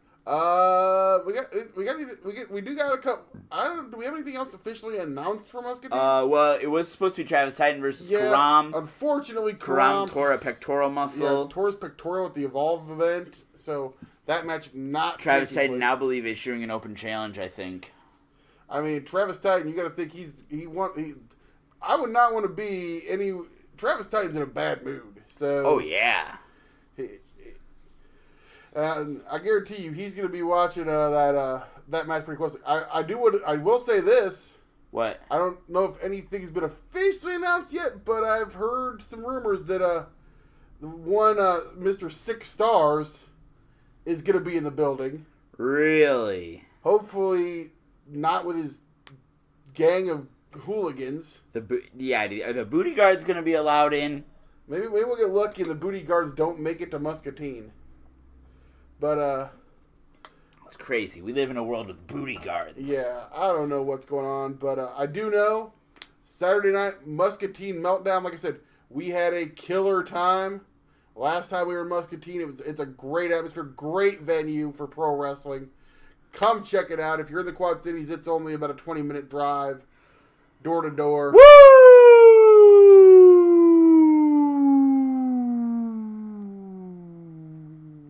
we do got a couple. Do we have anything else officially announced from Muscatine? Well, it was supposed to be Travis Titan versus Karam. Unfortunately, Karam tore a pectoral muscle. Yeah, tore his pectoral at the Evolve event, so that match not. Travis Titan now believe issuing an open challenge. I think. I mean, Travis Titan, you got to think I would not want to be any. Travis Titan's in a bad mood. So. Oh yeah. And I guarantee you, he's going to be watching that match pretty closely. I will say this. What? I don't know if anything's been officially announced yet, but I've heard some rumors that Mr. Six Stars is going to be in the building. Really? Hopefully, not with his gang of hooligans. Are the booty guards going to be allowed in? Maybe we'll get lucky and the booty guards don't make it to Muscatine. But, it's crazy. We live in a world of booty guards. Yeah, I don't know what's going on, but I do know Saturday night, Muscatine Meltdown. Like I said, we had a killer time. Last time we were in Muscatine, it's a great atmosphere, great venue for pro wrestling. Come check it out. If you're in the Quad Cities, it's only about a 20-minute drive, door to door. Woo!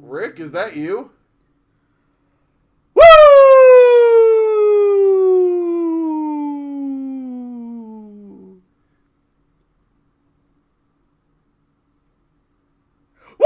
Rick, is that you? Woo! Woo!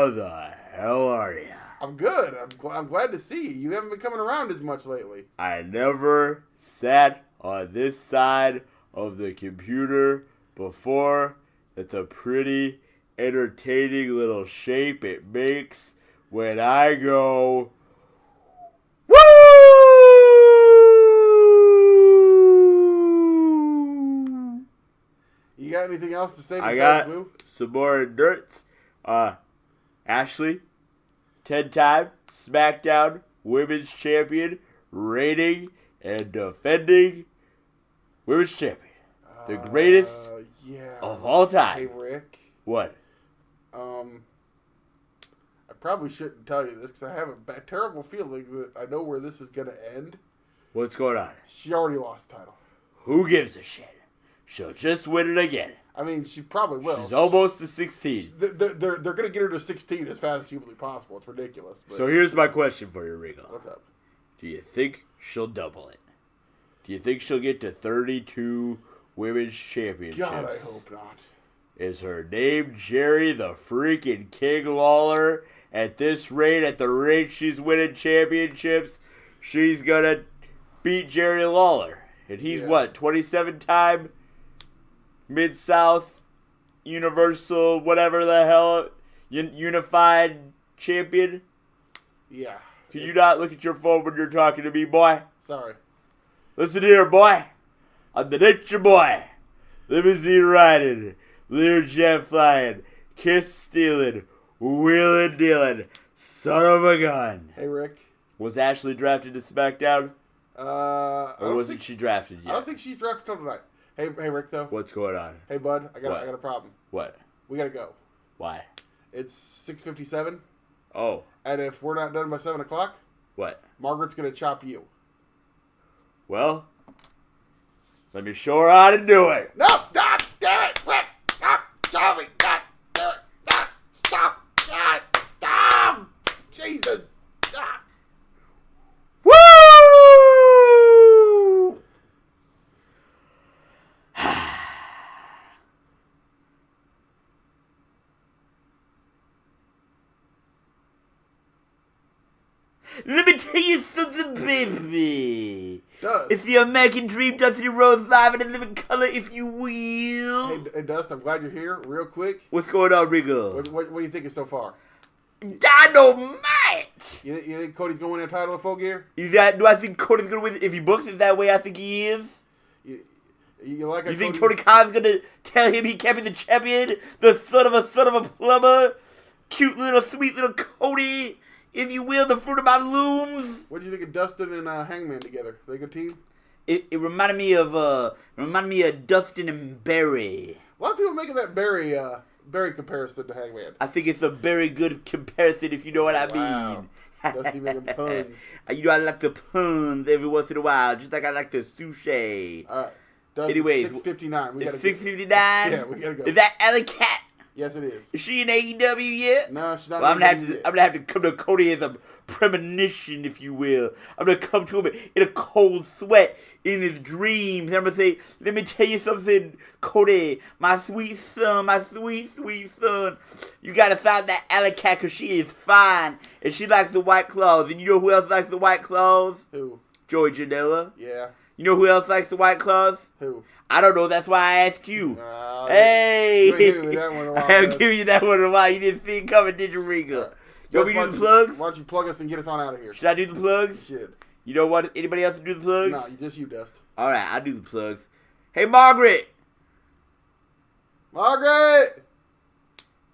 how the hell are you? I'm good. I'm glad to see you. You haven't been coming around as much lately. I never sat on this side of the computer before. It's a pretty entertaining little shape it makes when I go, woo! You got anything else to say I besides got woo? some more dirts. Ashley, 10-time SmackDown Women's Champion, reigning and defending Women's Champion. The greatest of all time. Hey, Rick. What? I probably shouldn't tell you this because I have a terrible feeling that I know where this is going to end. What's going on? She already lost the title. Who gives a shit? She'll just win it again. I mean, she probably will. She's almost to 16. They're going to get her to 16 as fast as humanly possible. It's ridiculous. But So here's my question for you, Regal. what's up? Do you think she'll double it? Do you think she'll get to 32 women's championships? God, I hope not. Is her name Jerry the freaking King Lawler? At this rate, at the rate she's winning championships, she's going to beat Jerry Lawler. And he's what, 27-time Mid-South Universal, whatever the hell, unified champion? Yeah. Can you not look at your phone when you're talking to me, boy? Sorry. Listen here, boy. I'm the nature boy. Limousine riding, Learjet flying, kiss stealing, wheeling dealing, son of a gun. Hey, Rick. Was Ashley drafted to SmackDown? Or wasn't she drafted yet? I don't think she's drafted till tonight. Hey, Rick, though. What's going on? Hey, bud. I What? got a problem. What? We got to go. Why? It's 6:57, Oh, and if we're not done by 7 o'clock, what? Margaret's going to chop you. Well, let me show her how to do it. No! Stop! Damn it! Rick! Stop! Stop me! God! Do it! Stop! Stop! God! Stop! Jesus! Stop! Woo! Let me tell you something, baby. It's the American Dream, Dusty Rose, live and in living color, if you will. Hey, Dust, I'm glad you're here. Real quick. What's going on, Regal? What are you thinking so far? Dynamite! You think Cody's going to win a title of Full Gear? Do I think Cody's going to win? If he books it that way, I think he is. You like? You think Tony Khan's going to tell him he can't be the champion? The son of a plumber? Cute little, sweet little Cody, if you will, the fruit of my looms. What do you think of Dustin and Hangman together? They a good team? It reminded me of Dustin and Barry. A lot of people making that Barry comparison to Hangman. I think it's a very good comparison, if you know what I mean. Dusty making puns. You know, I like the puns every once in a while, just like I like the sushi. All right. Dustin, Anyways, 6:59. It's 6:59. Yeah, we gotta go. Is that Alley Cat? Yes, it is. Is she in AEW yet? No, she's not. Well, I'm gonna have to come to Cody as a premonition, if you will. I'm gonna come to him in a cold sweat in his dreams. And I'm gonna say, "Let me tell you something, Cody, my sweet son, my sweet, sweet son. You gotta find that Alley Cat because she is fine and she likes the White Claws. And you know who else likes the White Claws? Who? Joey Janela. Yeah. You know who else likes the White Claws? Who? I don't know. That's why I asked you. Hey! You ain't giving me that one in a while, I haven't bud. given you that one in a while. You didn't see it coming, did you, Regal? You want me to do the plugs? Why don't you plug us and get us on out of here? Should I do the plugs? You should. You don't want anybody else to do the plugs? No, just you, Dust. All right, I'll do the plugs. Hey, Margaret! Margaret!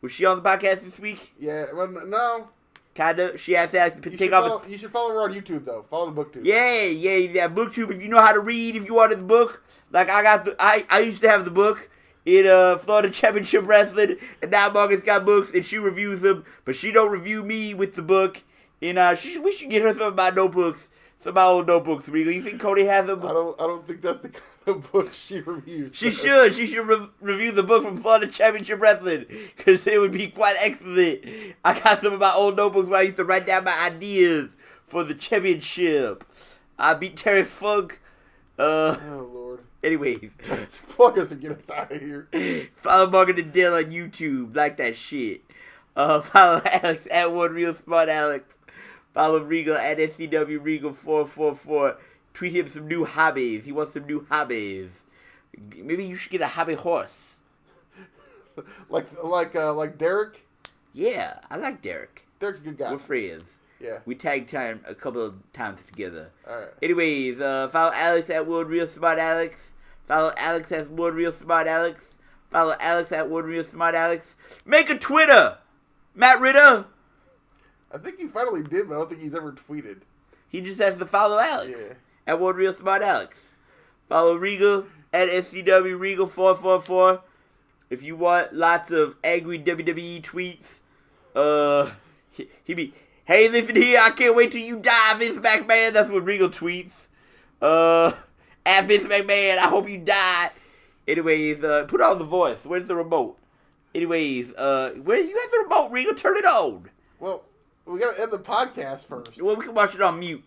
Was she on the podcast this week? Yeah, well, no. Kinda. She asked Alex to You take should, off. you should follow her on YouTube, though. Follow the BookTube. Yeah. BookTube. If you know how to read, if you wanted the book, like I used to have the book in Florida Championship Wrestling, and now Margaret's got books and she reviews them, but she don't review me with the book. And we should get her some of my notebooks, some of my old notebooks. Regal, you think Cody has them? I don't think that's the kind of book she reviews. She should. She should review the book from Florida Championship Wrestling because it would be quite excellent. I got some of my old notebooks where I used to write down my ideas for the championship. I beat Terry Funk. Oh, Lord. Anyways. Just plug us and get us out of here. Follow Margaret and Dale on YouTube. Like that shit. Follow Alex at One Real Smart Alex. Follow Regal at SCW Regal 444. Tweet him some new hobbies. He wants some new hobbies. Maybe you should get a hobby horse. like Derek. Yeah, I like Derek. Derek's a good guy. We're friends. Yeah. We tag time a couple of times together. All right. Anyways, follow Alex at One Real Smart Alex. Follow Alex at One Real Smart Alex. Follow Alex at One Real Smart Alex. Make a Twitter. Matt Ritter. I think he finally did, but I don't think he's ever tweeted. He just has to follow Alex. Yeah. At One Real Smart Alex. Follow Regal at SCW Regal 444. If you want lots of angry WWE tweets, he be, hey, listen here, I can't wait till you die, Vince McMahon. That's what Regal tweets. At Vince McMahon, I hope you die. Anyways, put on the voice. Where's the remote? Anyways, where you have the remote, Regal? Turn it on. Well, we gotta end the podcast first. Well, we can watch it on mute.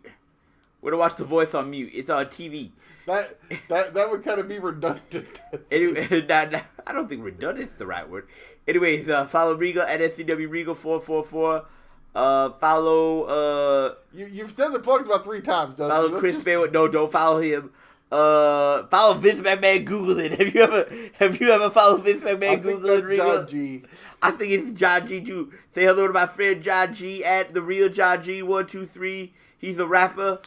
We're gonna watch the voice on mute. It's on TV. That would kind of be redundant. Anyway, I don't think redundant's the right word. Anyways, follow Regal at SCW Regal 444. Follow You've said the plugs about 3 times, Dustin. follow Chris Bay. No, don't follow him. Follow Vince McMahon. Google it. Have you ever followed Vince McMahon? Google it. Regal. John G. I think it's John G too. Say hello to my friend John G at the real John G 123. He's a rapper.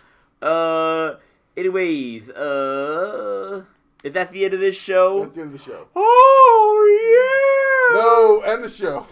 Anyways, is that the end of this show? That's the end of the show. Oh yeah. No, end the show.